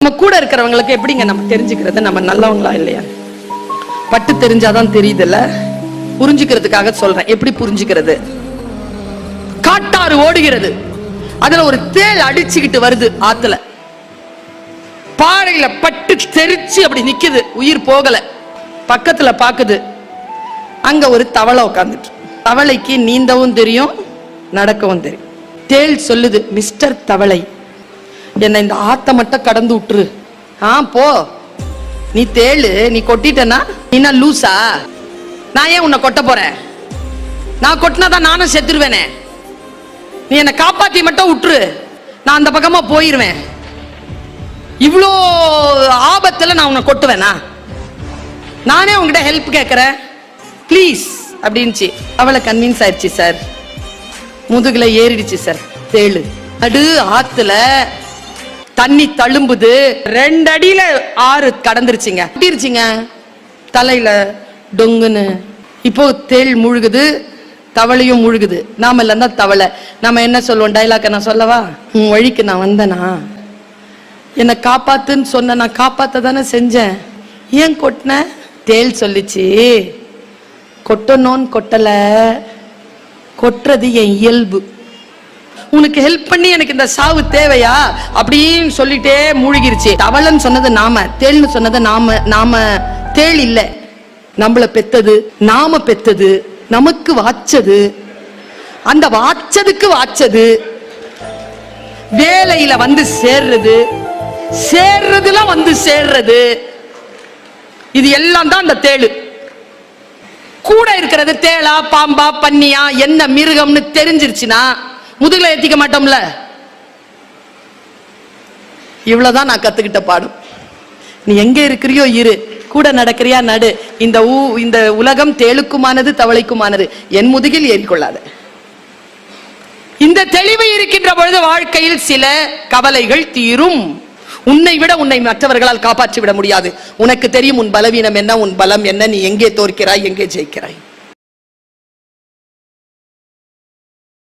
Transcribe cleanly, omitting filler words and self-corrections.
நம்ம கூட இருக்கிறவங்களுக்கு எப்படிங்க நம்ம தெரிஞ்சுக்கிறது நம்ம நல்லவங்களா இல்லையா? பட்டு தெரிஞ்சாதான் தெரியுதுல்ல. புரிஞ்சுக்கிறதுக்காக சொல்றேன். எப்படி புரிஞ்சுக்கிறது? காட்டாறு ஓடுகிறது, அதுல ஒரு தேள் அடிச்சுக்கிட்டு வருது ஆத்துல. பாறையில பட்டு தெரிச்சு அப்படி நிக்குது, உயிர் போகல. பக்கத்துல பாக்குது, அங்க ஒரு தவளை உட்கார்ந்துட்டு. தவளைக்கு நீந்தவும் தெரியும், நடக்கவும் தெரியும். தேள் சொல்லுது, மிஸ்டர் தவளை, என்ன இந்த ஆத்த மட்டும் கடந்து விட்டுரு. போ, நீ தேளு, நீ கொட்டிட்டனா நீ லூசா? நான் ஏன் உன்னை கொட்ட போறேன்? நான் கொட்டினாதான் நானும் செத்துருவேனே. நீ என்னை காப்பாத்தி மட்டும் விட்டுரு, நான் அந்த பக்கமா போயிருவேன். இவ்வளோ ஆபத்துல நான் உன்னை கொட்டுவேனா? நானே உங்ககிட்ட ஹெல்ப் கேட்கிறேன், ப்ளீஸ் அப்படின்ச்சு. அவளை கன்வின்ஸ் ஆயிடுச்சு சார். முதுகுல ஏறிடுச்சு சார் தேளு. அடு ஆத்துல தண்ணி தழும்புது, 2 அடியில ஆறு கடந்துருச்சுங்க. கட்டிருச்சுங்க தலையில டொங்குன்னு. இப்போ தேள் முழுகுது, தவளையும் முழுகுது. நாம இல்லைன்னா தவளை. நாம என்ன சொல்லுவோம்? டைலாக்க நான் சொல்லவா? உன் வழிக்கு நான் வந்தனா, என்னை காப்பாத்துன்னு சொன்ன, நான் காப்பாத்த தானே செஞ்சேன், ஏன் கொட்டின? தேள் சொல்லிச்சு, கொட்டணும்னு கொட்டல, கொட்டுறது என் இயல்பு. உனக்கு ஹெல்ப் பண்ணி எனக்கு இந்த சாவு தேவையா அப்படின்னு சொல்லிட்டே மூழ்கிருச்சு. தவளைன்னு சொன்னது நாம, தேள்னு சொன்னது நாம. நாம தேள் இல்ல, நம்மள பெத்தது, நாம பெத்தது, நமக்கு வாச்சது, அந்த வாச்சதுக்கு வாச்சது, வேலையில வந்து சேர்றது, சேர்றதுல வந்து சேர்றது, இது எல்லாம் தான் அந்த தேளு. கூட இருக்கிறது தேளா பாம்பா பன்னியா என்ன மிருகம்னு தெரிஞ்சிருச்சுன்னா முதுகுல ஏத்திக்க மாட்டோம்ல. இவ்வளவுதான் நான் கத்துக்கிட்ட பாடம். நீ எங்க இருக்கிறியோ இரு, கூட நடக்கிறியா நடு. இந்த உலகம் தேளுக்குமானது, தவளைக்குமானது. என் முதுகில் ஏறிக்கொள்ளாத. இந்த தெளிவு இருக்கின்ற பொழுது வாழ்க்கையில் சில கவலைகள் தீரும். உன்னை விட உன்னை மற்றவர்களால் காப்பாற்றி விட முடியாது. உனக்கு தெரியும் உன் பலவீனம் என்ன, உன் பலம் என்ன, நீ எங்கே தோற்கிறாய், எங்கே ஜெயிக்கிறாய்.